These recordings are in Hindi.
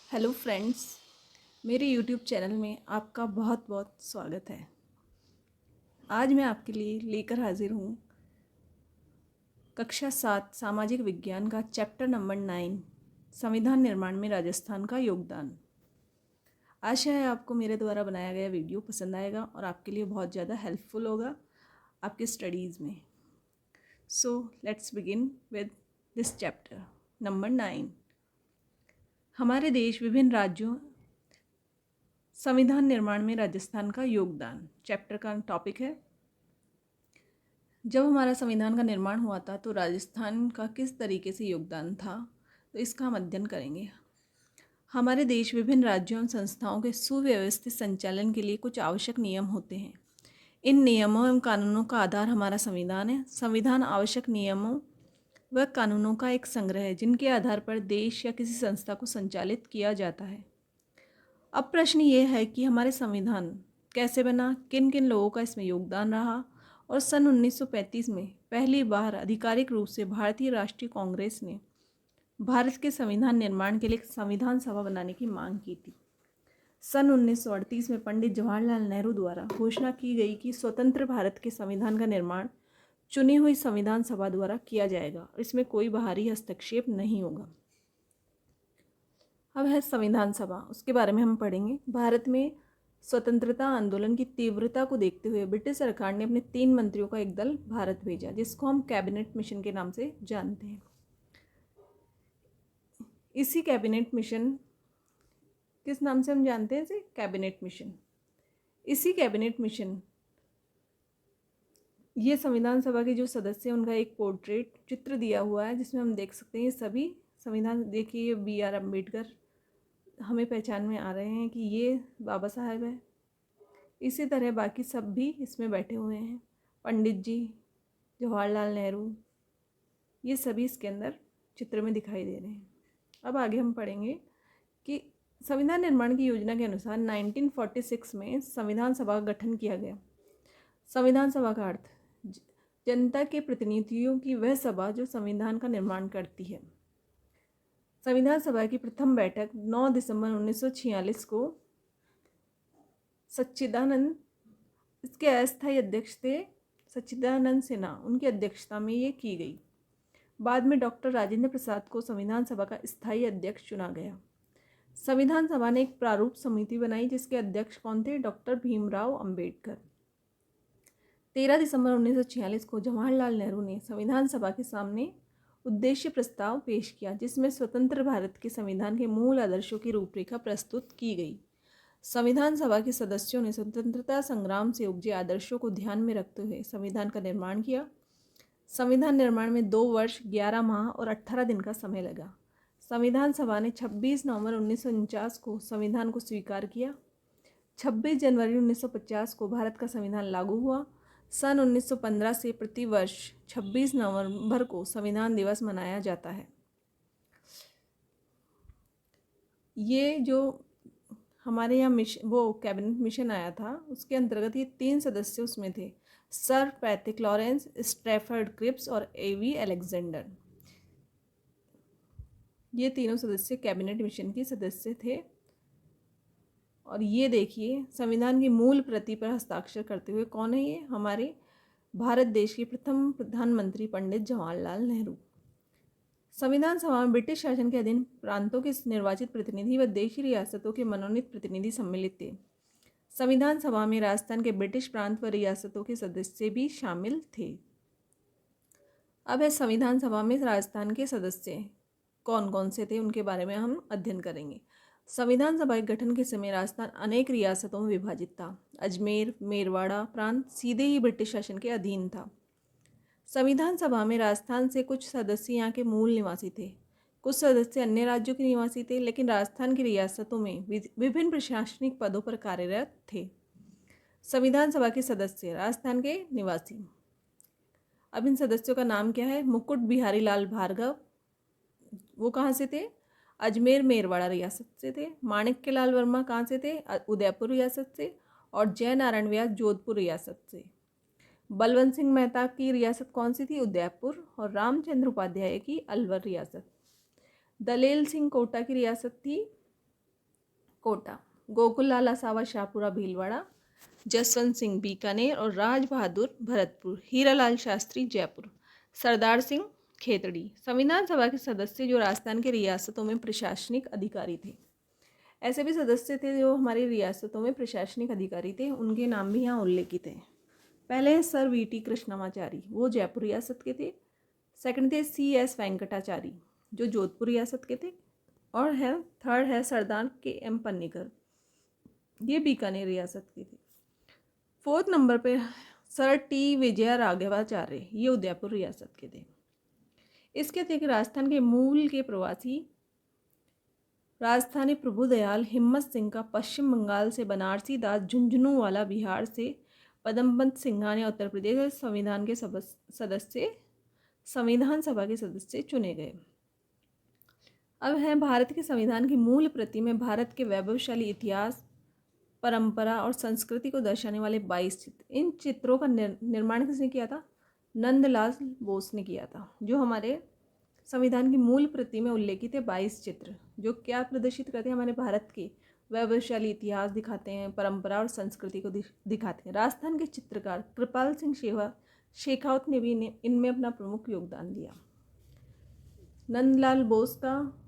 हेलो फ्रेंड्स, मेरे यूट्यूब चैनल में आपका बहुत बहुत स्वागत है। आज मैं आपके लिए लेकर हाजिर हूँ कक्षा 7 सामाजिक विज्ञान का चैप्टर नंबर 9 संविधान निर्माण में राजस्थान का योगदान। आशा है आपको मेरे द्वारा बनाया गया वीडियो पसंद आएगा और आपके लिए बहुत ज़्यादा हेल्पफुल होगा आपके स्टडीज़ में। So let's begin with this chapter number 9। हमारे देश विभिन्न राज्यों संविधान निर्माण में राजस्थान का योगदान चैप्टर का टॉपिक है। जब हमारा संविधान का निर्माण हुआ था तो राजस्थान का किस तरीके से योगदान था, तो इसका हम अध्ययन करेंगे। हमारे देश विभिन्न राज्यों और संस्थाओं के सुव्यवस्थित संचालन के लिए कुछ आवश्यक नियम होते हैं। इन नियमों एवं कानूनों का आधार हमारा संविधान है। संविधान आवश्यक नियमों व कानूनों का एक संग्रह है जिनके आधार पर देश या किसी संस्था को संचालित किया जाता है। अब प्रश्न ये है कि हमारे संविधान कैसे बना, किन किन लोगों का इसमें योगदान रहा और सन 1935 में पहली बार आधिकारिक रूप से भारतीय राष्ट्रीय कांग्रेस ने भारत के संविधान निर्माण के लिए एक संविधान सभा बनाने की मांग की थी। सन 1938 में पंडित जवाहरलाल नेहरू द्वारा घोषणा की गई कि स्वतंत्र भारत के संविधान का निर्माण चुनी हुई संविधान सभा द्वारा किया जाएगा और इसमें कोई बाहरी हस्तक्षेप नहीं होगा। अब है संविधान सभा, उसके बारे में हम पढ़ेंगे। भारत में स्वतंत्रता आंदोलन की तीव्रता को देखते हुए ब्रिटिश सरकार ने अपने 3 मंत्रियों का एक दल भारत भेजा, जिसको हम कैबिनेट मिशन के नाम से जानते हैं। इसी कैबिनेट मिशन किस नाम से हम जानते हैं? इसे कैबिनेट मिशन। इसी कैबिनेट मिशन ये संविधान सभा के जो सदस्य हैं उनका एक पोर्ट्रेट चित्र दिया हुआ है, जिसमें हम देख सकते हैं ये सभी संविधान, देखिए BR अम्बेडकर हमें पहचान में आ रहे हैं कि ये बाबा साहब है। इसी तरह बाकी सब भी इसमें बैठे हुए हैं, पंडित जी, जवाहरलाल नेहरू, ये सभी इसके अंदर चित्र में दिखाई दे रहे हैं। अब आगे हम पढ़ेंगे कि संविधान निर्माण की योजना के अनुसार 1946 में संविधान सभा का गठन किया गया। संविधान सभा का अर्थ जनता के प्रतिनिधियों की वह सभा जो संविधान का निर्माण करती है। संविधान सभा की प्रथम बैठक 9 दिसंबर 1946 को सच्चिदानंद, इसके अस्थायी अध्यक्ष थे सच्चिदानंद सिन्हा, उनकी अध्यक्षता में ये की गई। बाद में डॉक्टर राजेंद्र प्रसाद को संविधान सभा का स्थायी अध्यक्ष चुना गया। संविधान सभा ने एक प्रारूप समिति बनाई जिसके अध्यक्ष कौन थे? डॉक्टर भीमराव अंबेडकर। 13 दिसंबर 1946 को जवाहरलाल नेहरू ने संविधान सभा के सामने उद्देश्य प्रस्ताव पेश किया, जिसमें स्वतंत्र भारत के संविधान के मूल आदर्शों की रूपरेखा प्रस्तुत की गई। संविधान सभा के सदस्यों ने स्वतंत्रता संग्राम से उपजे आदर्शों को ध्यान में रखते हुए संविधान का निर्माण किया। संविधान निर्माण में 2 वर्ष 11 माह और 18 दिन का समय लगा। संविधान सभा ने 26 नवंबर 1949 को संविधान को स्वीकार किया। 26 जनवरी 1950 को भारत का संविधान लागू हुआ। सन 1915 से प्रतिवर्ष 26 नवंबर को संविधान दिवस मनाया जाता है। ये जो हमारे यहाँ वो कैबिनेट मिशन आया था, उसके अंतर्गत ये 3 सदस्य उसमें थे, सर पैट्रिक लॉरेंस, स्ट्रैफर्ड क्रिप्स और AV अलेक्जेंडर। ये तीनों सदस्य कैबिनेट मिशन के सदस्य थे। और ये देखिए संविधान की मूल प्रति पर हस्ताक्षर करते हुए कौन है? ये हमारे भारत देश के प्रथम प्रधानमंत्री पंडित जवाहरलाल नेहरू। संविधान सभा में ब्रिटिश शासन के अधीन प्रांतों के निर्वाचित प्रतिनिधि व देशी रियासतों के मनोनीत प्रतिनिधि सम्मिलित थे। संविधान सभा में राजस्थान के ब्रिटिश प्रांत व रियासतों के सदस्य भी शामिल थे। अब है संविधान सभा में राजस्थान के सदस्य कौन कौन से थे, उनके बारे में हम अध्ययन करेंगे। संविधान सभा के गठन के समय राजस्थान अनेक रियासतों में विभाजित था। अजमेर मेरवाड़ा प्रांत सीधे ही ब्रिटिश शासन के अधीन था। संविधान सभा में राजस्थान से कुछ सदस्य यहाँ के मूल निवासी थे, कुछ सदस्य अन्य राज्यों के निवासी थे, लेकिन राजस्थान की रियासतों में विभिन्न प्रशासनिक पदों पर कार्यरत थे। संविधान सभा के सदस्य राजस्थान के निवासी। अब इन सदस्यों का नाम क्या है? मुकुट बिहारी लाल भार्गव, वो कहाँ से थे? अजमेर मेरवाड़ा रियासत से थे। माणिक्य लाल वर्मा कहाँ से थे? उदयपुर रियासत से। और जय नारायण व्यास जोधपुर रियासत से। बलवंत सिंह मेहता की रियासत कौन सी थी? उदयपुर। और रामचंद्र उपाध्याय की अलवर रियासत। दलेल सिंह कोटा की रियासत थी कोटा, गोकुल लाल असावा शाहपुरा भीलवाड़ा, जसवंत सिंह बीकानेर और राज बहादुर भरतपुर, हीरालाल शास्त्री जयपुर, सरदार सिंह खेतड़ी। संविधान सभा के सदस्य जो राजस्थान के रियासतों में प्रशासनिक अधिकारी थे। ऐसे भी सदस्य थे जो हमारी रियासतों में प्रशासनिक अधिकारी थे, उनके नाम भी यहाँ उल्लेखित हैं। पहले हैं सर वी.टी. कृष्णमाचारी, वो जयपुर रियासत के थे। सेकंड थे C.S. वेंकटाचारी, जो जोधपुर रियासत के थे। और है थर्ड है सरदार K.M. पन्नीकर, ये बीकानेर रियासत के थे। फोर्थ नंबर पे सर टी विजया राघवाचार्य, ये उदयपुर रियासत के थे। इसके थे कि राजस्थान के मूल के प्रवासी राजस्थानी प्रभुदयाल हिम्मत सिंह का पश्चिम बंगाल से, बनारसी दास झुंझुनूवाला बिहार से, पदमपंत सिंघानिया उत्तर प्रदेश संविधान के सदस्य संविधान सभा के सदस्य चुने गए। अब है भारत के संविधान की मूल प्रति में भारत के वैभवशाली इतिहास, परंपरा और संस्कृति को दर्शाने वाले 22 चित्र। इन चित्रों का निर्माण किसने किया था? नंदलाल बोस ने किया था। जो हमारे संविधान की मूल प्रति में उल्लेखित है 22 चित्र, जो क्या प्रदर्शित करते हैं? हमारे भारत के वैभवशाली इतिहास दिखाते हैं, परंपरा और संस्कृति को दिखाते हैं। राजस्थान के चित्रकार कृपाल सिंह शेखावत ने भी इनमें अपना प्रमुख योगदान दिया। नंदलाल बोस का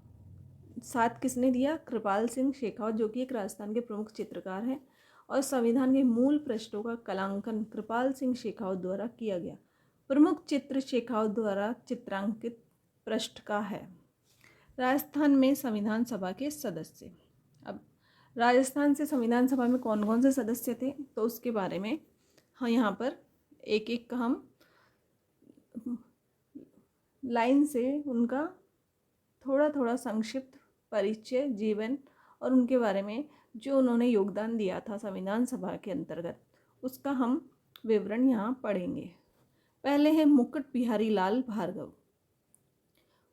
साथ किसने दिया? कृपाल सिंह शेखावत, जो कि एक राजस्थान के प्रमुख चित्रकार हैं। और संविधान के मूल पृष्ठों का कलांकन कृपाल सिंह शेखावत द्वारा किया गया। प्रमुख चित्र शेखावत द्वारा चित्रांकित पृष्ठ का है। राजस्थान में संविधान सभा के सदस्य। अब राजस्थान से संविधान सभा में कौन कौन से सदस्य थे, तो उसके बारे में हाँ यहाँ पर एक एक का हम लाइन से उनका थोड़ा थोड़ा संक्षिप्त परिचय, जीवन और उनके बारे में जो उन्होंने योगदान दिया था संविधान सभा के अंतर्गत, उसका हम विवरण यहाँ पढ़ेंगे। पहले है मुकुट बिहारी लाल भार्गव।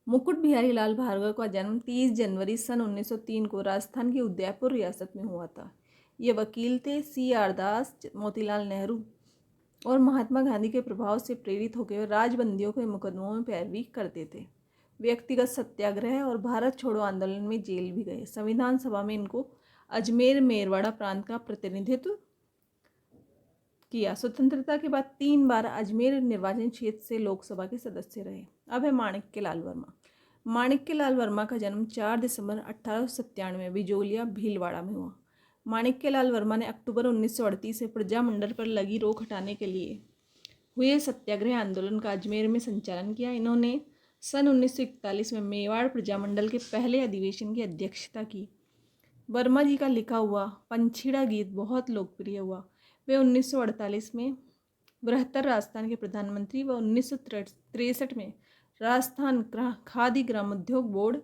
मुकुट बिहारी लाल भार्गव का जन्म 30 जनवरी सन 1903 को राजस्थान की उदयपुर रियासत में हुआ था। ये वकील थे। C.R. दास, मोतीलाल नेहरू और महात्मा गांधी के प्रभाव से प्रेरित होकर राजबंदियों के मुकदमों में पैरवी करते थे। व्यक्तिगत सत्याग्रह और भारत छोड़ो आंदोलन में जेल भी गए। संविधान सभा में इनको अजमेर मेरवाड़ा प्रांत का प्रतिनिधित्व किया। स्वतंत्रता के बाद 3 बार अजमेर निर्वाचन क्षेत्र से लोकसभा के सदस्य रहे। अब है माणिक्यलाल वर्मा। माणिक्यलाल वर्मा का जन्म 4 दिसंबर 1897 बिजोलिया भीलवाड़ा में हुआ। माणिक्यलाल वर्मा ने अक्टूबर 1938 से प्रजामंडल पर लगी रोक हटाने के लिए हुए सत्याग्रह आंदोलन का अजमेर में संचालन किया। इन्होंने सन 1941 में मेवाड़ प्रजामंडल के पहले अधिवेशन की अध्यक्षता की। वर्मा जी का लिखा हुआ पंछीड़ा गीत बहुत लोकप्रिय हुआ। वे 1948 में बृहत्तर राजस्थान के प्रधानमंत्री व 1963 में राजस्थान खादी ग्रामोद्योग बोर्ड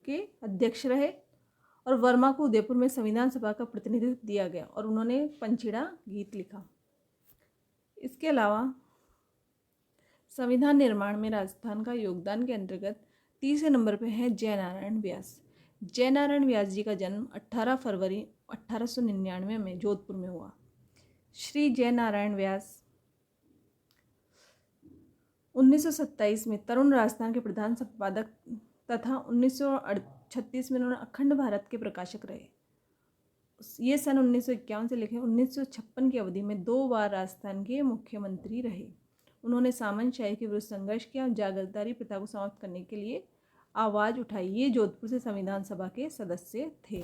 के अध्यक्ष रहे। और वर्मा को उदयपुर में संविधान सभा का प्रतिनिधित्व दिया गया और उन्होंने पंछीड़ा गीत लिखा। इसके अलावा संविधान निर्माण में राजस्थान का योगदान के अंतर्गत तीसरे नंबर पर है जयनारायण व्यास। जयनारायण व्यास जी का जन्म 18 फरवरी 1899 में जोधपुर में हुआ। श्री जयनारायण व्यास 1927 में तरुण राजस्थान के प्रधान संपादक तथा 1936 में उन्होंने अखंड भारत के प्रकाशक रहे। ये सन 1951 से लेकर 1956 की अवधि में 2 बार राजस्थान के मुख्यमंत्री रहे। उन्होंने सामंतशाही के विरुद्ध संघर्ष किया और जागीरदारी प्रथा को समाप्त करने के लिए आवाज़ उठाई। ये जोधपुर से संविधान सभा के सदस्य थे।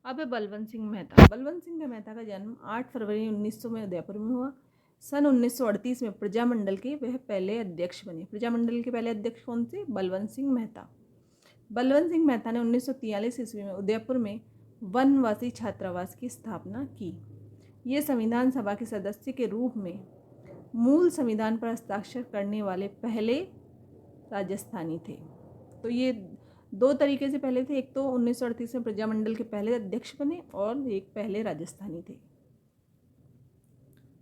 अब है बलवंत सिंह मेहता। बलवंत सिंह मेहता का जन्म 8 फरवरी 1900 में उदयपुर में हुआ। सन 1938 में प्रजामंडल के वह पहले अध्यक्ष बने। प्रजामंडल के पहले अध्यक्ष कौन थे? बलवंत सिंह मेहता। बलवंत सिंह मेहता ने 1943 ईस्वी में उदयपुर में वनवासी छात्रावास की स्थापना की। ये संविधान सभा के सदस्य के रूप में मूल संविधान पर हस्ताक्षर करने वाले पहले राजस्थानी थे। तो ये 2 तरीके से पहले थे। एक तो 1938 में प्रजामंडल के पहले अध्यक्ष बने और एक पहले राजस्थानी थे।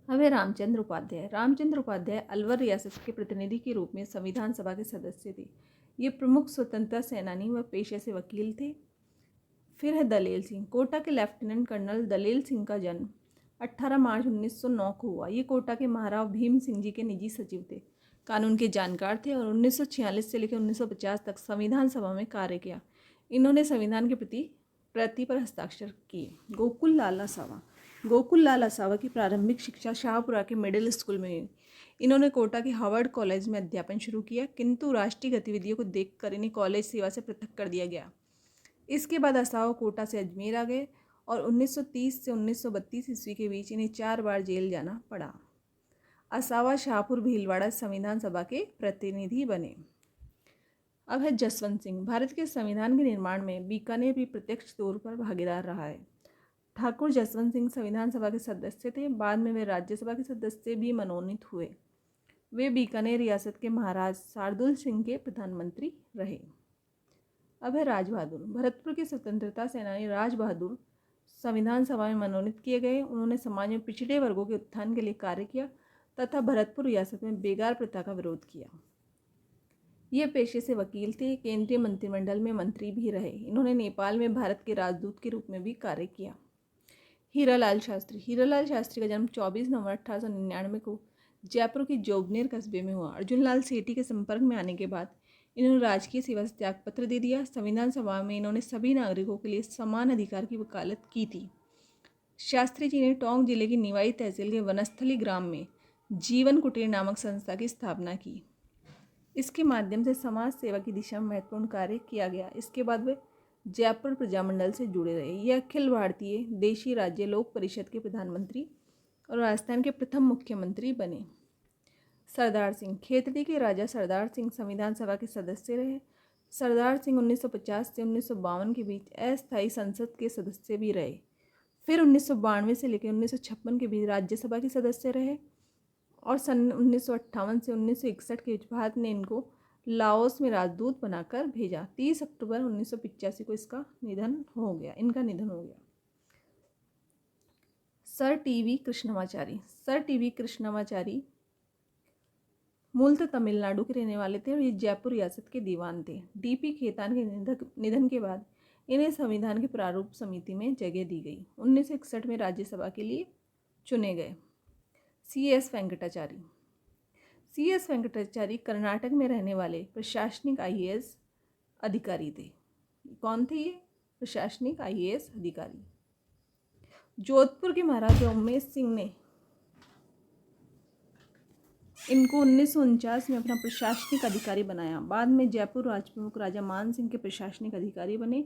अब है रामचंद्र उपाध्याय। रामचंद्र उपाध्याय अलवर रियासत के प्रतिनिधि के रूप में संविधान सभा के सदस्य थे। ये प्रमुख स्वतंत्रता सेनानी व पेशे से वकील थे। फिर है दलेल सिंह। कोटा के लेफ्टिनेंट कर्नल दलेल सिंह का जन्म 18 मार्च 1909 को हुआ। ये कोटा के महाराव भीम सिंह जी के निजी सचिव थे। कानून के जानकार थे और 1946 से लेकर 1950 तक संविधान सभा में कार्य किया। इन्होंने संविधान के प्रति पर हस्ताक्षर किए। गोकुल लाल असावा की प्रारंभिक शिक्षा शाहपुरा के मिडिल स्कूल में हुई। इन्होंने कोटा के हार्वर्ड कॉलेज में अध्यापन शुरू किया, किंतु राष्ट्रीय गतिविधियों को देखकर इन्हें कॉलेज सेवा से पृथक कर दिया गया। इसके बाद असावा कोटा से अजमेर आ गए और 1930 से 1932 ईस्वी के बीच इन्हें 4 बार जेल जाना पड़ा। असावा शाहपुर भीलवाड़ा संविधान सभा के प्रतिनिधि बने। अब है जसवंत सिंह। भारत के संविधान के निर्माण में बीकानेर भी प्रत्यक्ष तौर पर भागीदार रहा है। ठाकुर जसवंत सिंह संविधान सभा के सदस्य थे। बाद में वे राज्यसभा के सदस्य भी मनोनीत हुए। वे बीकानेर रियासत के महाराज शार्दुल सिंह के प्रधानमंत्री रहे। अब है राज बहादुर। भरतपुर के स्वतंत्रता सेनानी राज बहादुर संविधान सभा में मनोनीत किए गए। उन्होंने समाज में पिछड़े वर्गों के उत्थान के लिए कार्य किया तथा भरतपुर रियासत में बेगार प्रथा का विरोध किया। ये पेशे से वकील थे। केंद्रीय मंत्रिमंडल में मंत्री भी रहे। इन्होंने नेपाल में भारत के राजदूत के रूप में भी कार्य किया। हीरालाल शास्त्री का जन्म 24 नवंबर 1899 को जयपुर के जोगनेर कस्बे में हुआ। अर्जुनलाल सेठी के संपर्क में आने के बाद इन्होंने राजकीय सेवा से त्यागपत्र दे दिया। संविधान सभा में इन्होंने सभी नागरिकों के लिए समान अधिकार की वकालत की थी। शास्त्री जी ने टोंक जिले की निवाई तहसील के वनस्थली ग्राम में जीवन कुटीर नामक संस्था की स्थापना की। इसके माध्यम से समाज सेवा की दिशा में महत्वपूर्ण कार्य किया गया। इसके बाद वे जयपुर प्रजामंडल से जुड़े रहे। यह अखिल भारतीय देशी राज्य लोक परिषद के प्रधानमंत्री और राजस्थान के प्रथम मुख्यमंत्री बने। सरदार सिंह। खेतड़ी के राजा सरदार सिंह संविधान सभा के सदस्य रहे। सरदार सिंह 1950 से 1952 के बीच अस्थायी संसद के सदस्य भी रहे। फिर 1992 से लेकर 1956 के बीच राज्यसभा के सदस्य रहे और सन 1958 से 1961 के बीच भारत ने इनको लाओस में राजदूत बनाकर भेजा। 30 अक्टूबर 1985 को इनका निधन हो गया। Sir TV. कृष्णमाचारी मूलतः तमिलनाडु के रहने वाले थे और ये जयपुर रियासत के दीवान थे। डी.पी. खेतान के निधन के बाद इन्हें संविधान की प्रारूप समिति में जगह दी गई। 1961 में राज्यसभा के लिए चुने गए। सी.एस. वेंकटाचारी कर्नाटक में रहने वाले प्रशासनिक IAS अधिकारी थे। कौन थे ये प्रशासनिक IAS अधिकारी? जोधपुर के महाराजा उमेश सिंह ने इनको 1949 में अपना प्रशासनिक अधिकारी बनाया। बाद में जयपुर राजप्रमुख राजा मान सिंह के प्रशासनिक अधिकारी बने।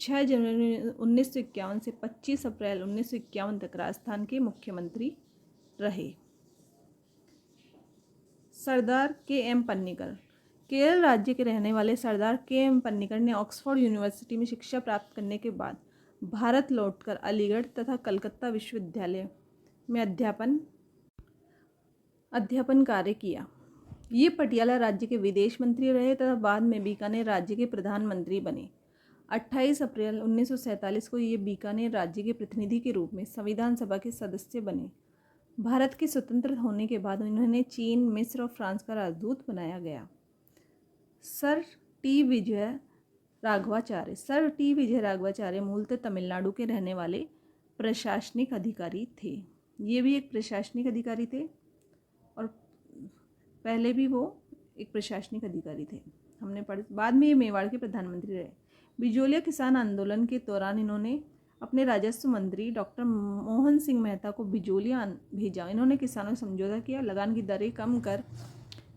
6 जनवरी 1951 से 25 अप्रैल 1951 तक राजस्थान के मुख्यमंत्री रहे। सरदार के.एम. पन्नीकर। केरल राज्य के रहने वाले सरदार के.एम. पन्नीकर ने ऑक्सफोर्ड यूनिवर्सिटी में शिक्षा प्राप्त करने के बाद भारत लौटकर अलीगढ़ तथा कलकत्ता विश्वविद्यालय में अध्यापन कार्य किया। ये पटियाला राज्य के विदेश मंत्री रहे तथा बाद में बीकानेर राज्य के प्रधानमंत्री बने। 28 अप्रैल 1947 को ये बीकानेर राज्य के प्रतिनिधि के रूप में संविधान सभा के सदस्य बने। भारत के स्वतंत्र होने के बाद उन्हें चीन, मिस्र और फ्रांस का राजदूत बनाया गया। सर टी विजय राघवाचार्य मूलतः तमिलनाडु के रहने वाले प्रशासनिक अधिकारी थे। ये भी एक प्रशासनिक अधिकारी थे और पहले भी वो एक प्रशासनिक अधिकारी थे। हमने पढ़ बाद में ये मेवाड़ के प्रधानमंत्री रहे। बिजोलिया किसान आंदोलन के दौरान इन्होंने अपने राजस्व मंत्री डॉक्टर मोहन सिंह मेहता को बिजोलिया भेजा। इन्होंने किसानों से समझौता किया, लगान की दरें कम कर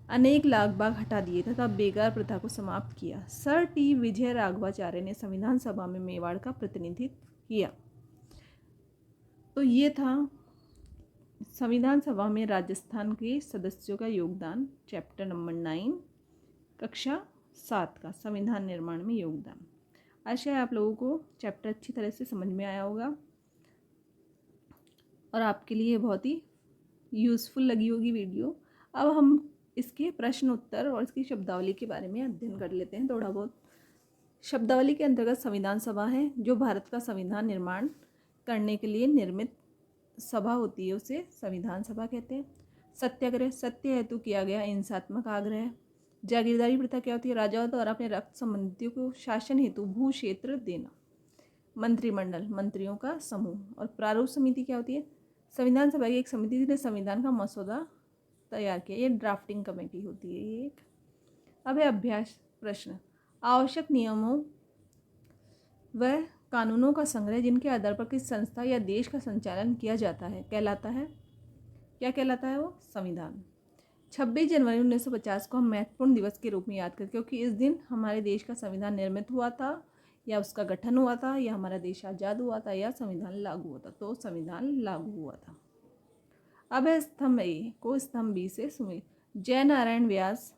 अनेक लाख बाग हटा दिए तथा बेगार प्रथा को समाप्त किया। सर टी विजय राघवाचार्य ने संविधान सभा में मेवाड़ का प्रतिनिधित्व किया। तो ये था संविधान सभा में राजस्थान के सदस्यों का योगदान, चैप्टर नंबर 9 कक्षा 7 का संविधान निर्माण में योगदान। आशा है आप लोगों को चैप्टर अच्छी तरह से समझ में आया होगा और आपके लिए बहुत ही यूज़फुल लगी होगी वीडियो। अब हम इसके प्रश्न उत्तर और इसकी शब्दावली के बारे में अध्ययन कर लेते हैं थोड़ा बहुत। शब्दावली के अंतर्गत संविधान सभा है जो भारत का संविधान निर्माण करने के लिए निर्मित सभा होती है, उसे संविधान सभा कहते हैं। सत्याग्रह, सत्य हेतु किया गया हिंसात्मक आग्रह। जागीरदारी प्रथा क्या होती है? राजाओं द्वारा अपने रक्त संबंधियों को शासन हेतु भू क्षेत्र देना। मंत्रिमंडल, मंत्रियों का समूह। और प्रारूप समिति क्या होती है? संविधान सभा की एक समिति जिसने संविधान का मसौदा तैयार किया। ये ड्राफ्टिंग कमेटी होती है ये एक। अब है अभ्यास प्रश्न। आवश्यक नियमों व कानूनों का संग्रह जिनके आधार पर किसी संस्था या देश का संचालन किया जाता है कहलाता है, क्या कहलाता है वो? संविधान। 26 जनवरी 1950 को हम महत्वपूर्ण दिवस के रूप में याद करते क्योंकि इस दिन हमारे देश का संविधान निर्मित हुआ था, या उसका गठन हुआ था, या हमारा देश आज़ाद हुआ था, या संविधान लागू हुआ था। तो संविधान लागू हुआ था। अब है स्तंभ ए को स्तंभ बी से सुमित। जय नारायण व्यास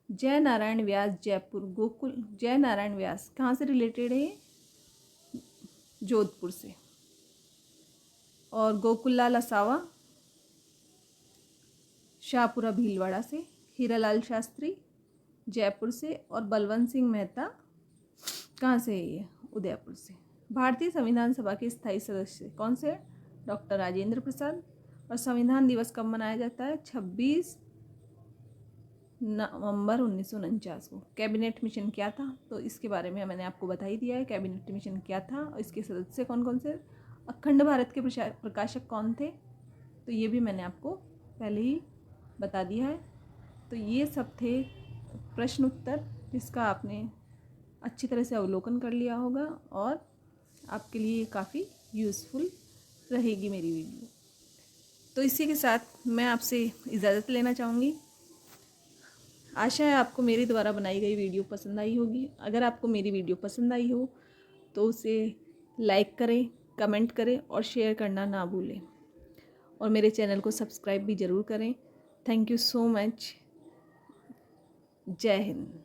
जय नारायण व्यास जयपुर गोकुल। जय नारायण व्यास कहाँ से रिलेटेड है? जोधपुर से। और गोकुललाल असावा शाहपुरा भीलवाड़ा से। हीरालाल शास्त्री जयपुर से। और बलवंत सिंह मेहता कहाँ से है? ये उदयपुर से। भारतीय संविधान सभा के स्थायी सदस्य कौन से? डॉक्टर राजेंद्र प्रसाद। और संविधान दिवस कब मनाया जाता है? 26 नवंबर 1949 को। कैबिनेट मिशन क्या था? तो इसके बारे में मैंने आपको बता ही दिया है। कैबिनेट मिशन क्या था और इसके सदस्य कौन कौन से। अखंड भारत के प्रकाशक कौन थे? तो ये भी मैंने आपको पहले ही बता दिया है। तो ये सब थे प्रश्न उत्तर जिसका आपने अच्छी तरह से अवलोकन कर लिया होगा और आपके लिए काफ़ी यूज़फुल रहेगी मेरी वीडियो। तो इसी के साथ मैं आपसे इजाज़त लेना चाहूँगी। आशा है आपको मेरे द्वारा बनाई गई वीडियो पसंद आई होगी। अगर आपको मेरी वीडियो पसंद आई हो तो उसे लाइक करें, कमेंट करें और शेयर करना ना भूलें। और मेरे चैनल को सब्सक्राइब भी ज़रूर करें। Thank you so much. जय हिंद।